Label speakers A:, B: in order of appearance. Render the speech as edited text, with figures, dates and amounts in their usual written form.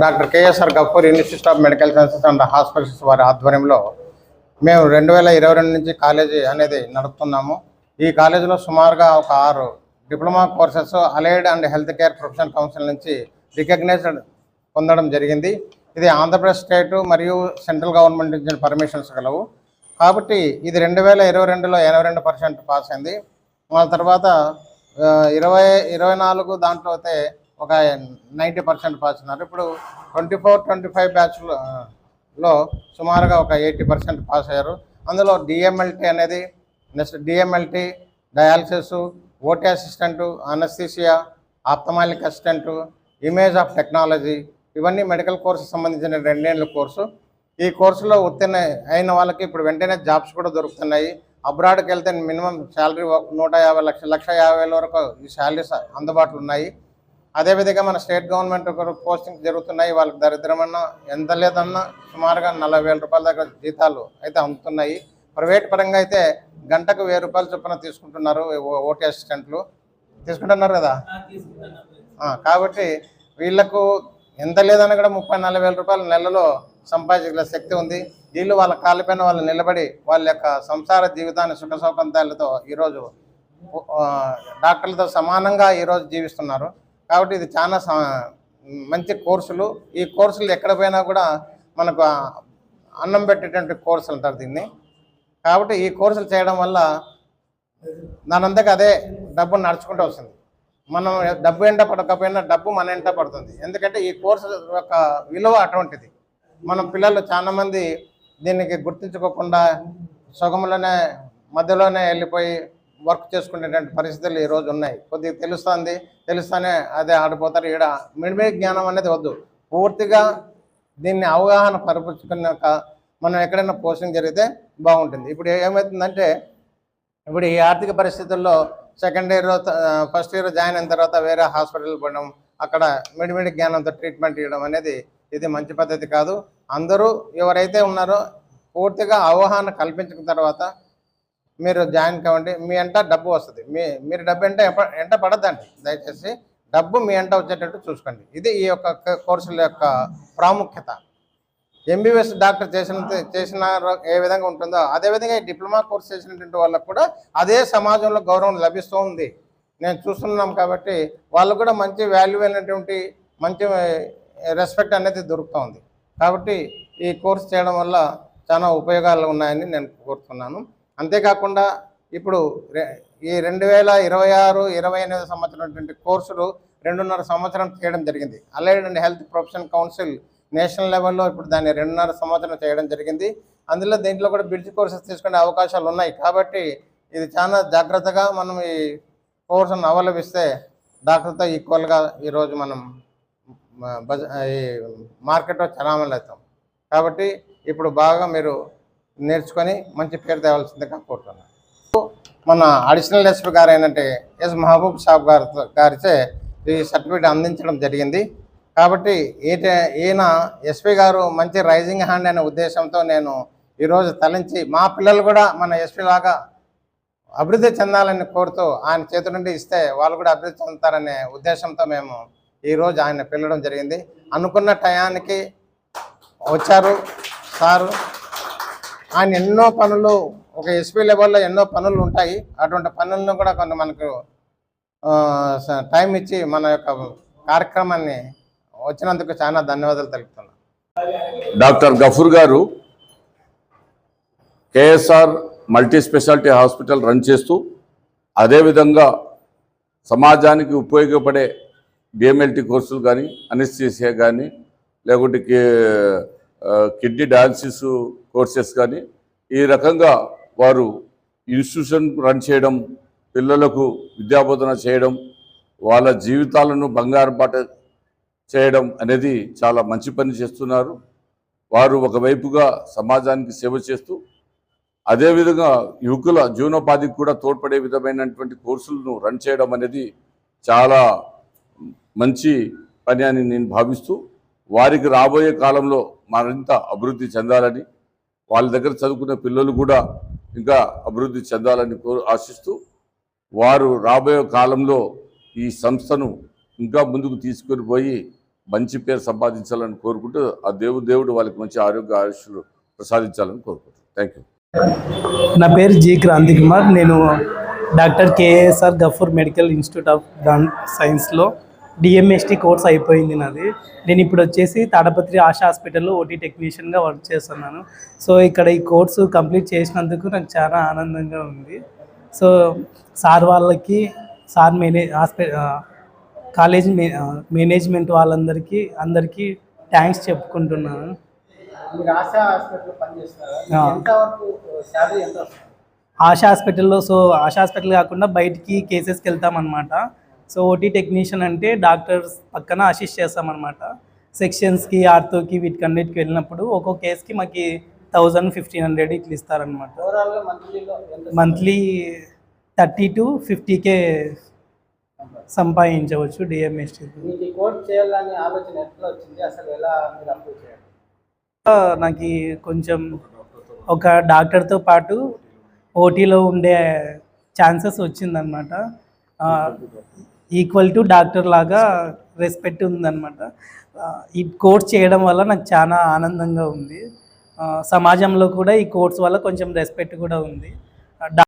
A: Doctor KSR Gafoor institute of medical sciences and hospitals వారి ఆధ్వర్యంలో మేము 2022 నుంచి కాలేజీ అనేది నడుపుతున్నాము. ఈ కాలేజీలో సుమారుగా ఒక 6 diploma courses allied and health care professional council నుంచి రికగ్నైజ్డ్ పొందడం జరిగింది. ఇది ఆంధ్రప్రదేశ్ స్టేటు మరియు సెంట్రల్ గవర్నమెంట్ ఇచ్చిన పర్మిషన్స్ గలవు. కాబట్టి ఇది 2022లో 82% పాస్ అయింది. ఆ తర్వాత 2024 దాంట్లో అయితే ఒక 90% పాస్ ఉన్నారు. ఇప్పుడు 24-25 బ్యాచ్లో సుమారుగా ఒక 80% పాస్ అయ్యారు. అందులో డిఎంఎల్టీ అనేది, next DMLT, dialysis, OT assistant, anaesthesia, ఆప్థమాలిక్ assistant, image of technology, ఇవన్నీ మెడికల్ కోర్సు సంబంధించిన 2 ఏళ్ళ కోర్సు. ఈ కోర్సులో ఉత్తీర్ణ అయిన వాళ్ళకి ఇప్పుడు వెంటనే జాబ్స్ కూడా దొరుకుతున్నాయి. అబ్రాడ్కి వెళ్తే మినిమం శాలరీ 150 లక్షల 1,50,000 వరకు ఈ శాలరీస్ అందుబాటులో ఉన్నాయి. అదేవిధంగా మన స్టేట్ గవర్నమెంట్ పోస్టింగ్ జరుగుతున్నాయి. వాళ్ళకి దరిద్రమన్నా ఎంత లేదన్నా సుమారుగా 40,000 రూపాయల దగ్గర జీతాలు అయితే అందుతున్నాయి. ప్రైవేట్ పరంగా అయితే గంటకు 1,000 రూపాయల చొప్పున తీసుకుంటున్నారు ఓటీ అసిస్టెంట్లు, తీసుకుంటున్నారు కదా. కాబట్టి వీళ్లకు ఎంత లేదన్నా కూడా 30-40,000 రూపాయల నెలలో సంపాదించగల శక్తి ఉంది. వీళ్ళు వాళ్ళ కాళ్ళపైన వాళ్ళు నిలబడి వాళ్ళ యొక్క సంసార జీవితాన్ని సుఖ సౌకర్యాలతో ఈరోజు డాక్టర్లతో సమానంగా ఈరోజు జీవిస్తున్నారు. కాబట్టి ఇది చాలా మంచి కోర్సులు. ఈ కోర్సులు ఎక్కడ పోయినా కూడా మనకు అన్నం పెట్టేటువంటి కోర్సులు అంటారు దీన్ని. కాబట్టి ఈ కోర్సులు చేయడం వల్ల దానంతకు అదే డబ్బు నడుచుకుంటూ వస్తుంది. మనం డబ్బు ఎంట పడకపోయినా డబ్బు మన ఎంట పడుతుంది. ఎందుకంటే ఈ కోర్సు యొక్క విలువ అటువంటిది. మనం పిల్లలు చాలామంది దీనికి గుర్తించుకోకుండా సగంలోనే మధ్యలోనే వెళ్ళిపోయి వర్క్ చేసుకునేటువంటి పరిస్థితులు ఈరోజు ఉన్నాయి. కొద్దిగా తెలుస్తానే అదే ఆడిపోతారు. ఈడ మిడిమిడి జ్ఞానం అనేది వద్దు. పూర్తిగా దీన్ని అవగాహన పరిపుచ్చుకున్నాక మనం ఎక్కడైనా పోస్టింగ్ జరిగితే బాగుంటుంది. ఇప్పుడు ఏమవుతుందంటే, ఇప్పుడు ఈ ఆర్థిక పరిస్థితుల్లో second year first year join అయిన తర్వాత వేరే హాస్పిటల్ పోవడం, అక్కడ మిడిమిడి జ్ఞానంతో ట్రీట్మెంట్ ఇవ్వడం అనేది ఇది మంచి పద్ధతి కాదు. అందరూ ఎవరైతే ఉన్నారో పూర్తిగా అవగాహన కల్పించిన తర్వాత మీరు జాయిన్ కావండి. మీ ఎంట డబ్బు వస్తుంది. మీరు డబ్బు ఎంట పడద్దండి. దయచేసి డబ్బు మీ ఎంట వచ్చేటట్టు చూసుకోండి. ఇది ఈ యొక్క కోర్సుల యొక్క ప్రాముఖ్యత. ఎంబీబీఎస్ డాక్టర్ చేసిన ఏ విధంగా ఉంటుందో అదేవిధంగా ఈ డిప్లొమా కోర్స్ చేసినటువంటి వాళ్ళకు కూడా అదే సమాజంలో గౌరవం లభిస్తూ ఉంది. నేను చూస్తున్నాం. కాబట్టి వాళ్ళు కూడా మంచి వాల్యూ అయినటువంటి మంచి రెస్పెక్ట్ అనేది దొరుకుతూ ఉంది. కాబట్టి ఈ కోర్స్ చేయడం వల్ల చాలా ఉపయోగాలు ఉన్నాయని నేను కోరుతున్నాను. అంతేకాకుండా ఇప్పుడు ఈ 2026-28 సంవత్సరం కోర్సులు 2.5 సంవత్సరం చేయడం జరిగింది. Allied and health professional council national లెవెల్లో ఇప్పుడు దాన్ని 2.5 సంవత్సరం చేయడం జరిగింది. అందులో దీంట్లో కూడా బ్రిడ్జ్ కోర్సెస్ తీసుకునే అవకాశాలు ఉన్నాయి. కాబట్టి ఇది చాలా జాగ్రత్తగా మనం ఈ కోర్సును అవలంబిస్తే డాక్టర్తో ఈక్వల్గా ఈరోజు మనం ఈ మార్కెట్లో చలామణి అవుతాం. కాబట్టి ఇప్పుడు బాగా మీరు నేర్చుకొని మంచి పేరు తేవాల్సిందిగా కోరుతున్నాను. మన అడిషనల్ ఎస్పీ గారు అయినట్టే ఎస్ మహబూబ్ సాబ్ గారిచే ఈ సర్టిఫికేట్ అందించడం జరిగింది. కాబట్టి ఈయన ఎస్పీ గారు మంచి రైజింగ్ హ్యాండ్ అనే ఉద్దేశంతో నేను ఈరోజు తలంచి మా పిల్లలు కూడా మన ఎస్పీ లాగా అభివృద్ధి చెందాలని కోరుతూ ఆయన చేతి నుండి ఇస్తే వాళ్ళు కూడా అభివృద్ధి చెందుతారనే ఉద్దేశంతో మేము ఈరోజు ఆయన పిలవడం జరిగింది. అనుకున్న టయానికి వచ్చారు సారు. ఆయన ఎన్నో పనులు, ఒక ఎస్పీ లెవెల్లో ఎన్నో పనులు ఉంటాయి. అటువంటి పనులను కూడా కొన్ని మనకు టైం ఇచ్చి మన యొక్క కార్యక్రమాన్ని వచ్చినందుకు చాలా ధన్యవాదాలు తెలుపుతున్నాను.
B: డాక్టర్ గఫూర్ గారు KSR multi speciality hospital run చేస్తూ అదేవిధంగా సమాజానికి ఉపయోగపడే డిఎంఎల్టీ కోర్సులు కానీ, అనస్థీసియా కానీ, లేకుంటే కిడ్నీ డయాలసిస్ కోర్సెస్ కానీ, ఈ రకంగా వారు ఇన్స్టిట్యూషన్ రన్ చేయడం, పిల్లలకు విద్యాబోధన చేయడం, వాళ్ళ జీవితాలను బంగారు బాట చేయడం అనేది చాలా మంచి పని చేస్తున్నారు. వారు ఒకవైపుగా సమాజానికి సేవ చేస్తూ అదేవిధంగా యువకుల జీవనోపాధికి కూడా తోడ్పడే విధమైనటువంటి కోర్సులను రన్ చేయడం అనేది చాలా మంచి పని అని నేను భావిస్తూ, వారికి రాబోయే కాలంలో మరింత అభివృద్ధి చెందాలని, వాళ్ళ దగ్గర చదువుకునే పిల్లలు కూడా ఇంకా అభివృద్ధి చెందాలని ఆశిస్తూ, వారు రాబోయే కాలంలో ఈ సంస్థను ఇంకా ముందుకు తీసుకొని పోయి మంచి పేరు సంపాదించాలని కోరుకుంటూ ఆ దేవుడు వాళ్ళకి మంచి ఆరోగ్య ఆయుష్లు ప్రసాదించాలని కోరుకుంటున్నాను. Thank you.
C: నా పేరు జి క్రాంతి కుమార్. నేను doctor KSR Gafoor medical institute of సైన్స్లో డిఎంఎస్టీ కోర్స్ అయిపోయింది నాది. నేను ఇప్పుడు వచ్చేసి తాడపత్రి ఆశా హాస్పిటల్లో ఓటీ టెక్నీషియన్గా వర్క్ చేస్తున్నాను. సో ఇక్కడ ఈ కోర్సు కంప్లీట్ చేసినందుకు నాకు చాలా ఆనందంగా ఉంది. సో సార్ వాళ్ళకి, సార్ కాలేజ్ మేనేజ్మెంట్ అందరికీ థ్యాంక్స్ చెప్పుకుంటున్నాను. ఆశా హాస్పిటల్లో ఆశా హాస్పిటల్ కాకుండా బయటికి కేసెస్కి వెళ్తామన్నమాట. సో ఓటీ టెక్నీషియన్ అంటే డాక్టర్స్ పక్కన అసిస్ట్ చేస్తామన్నమాట. సెక్షన్స్కి, ఆర్థోకి, వీటికన్నిటికి వెళ్ళినప్పుడు ఒక్కొక్క కేసుకి మాకు 1000-1500 ఇట్లా ఇస్తారనమాట. మంత్లీ 30 to 50K సంపాదించవచ్చు డిఎంఎస్టీ. నాకు కొంచెం ఒక డాక్టర్తో పాటు ఓటీలో ఉండే ఛాన్సెస్ వచ్చిందనమాట. ఈక్వల్ టు డాక్టర్ లాగా రెస్పెక్ట్ ఉందన్నమాట. ఈ కోర్స్ చేయడం వల్ల నాకు చాలా ఆనందంగా ఉంది. సమాజంలో కూడా ఈ కోర్స్ వల్ల కొంచెం రెస్పెక్ట్ కూడా ఉంది.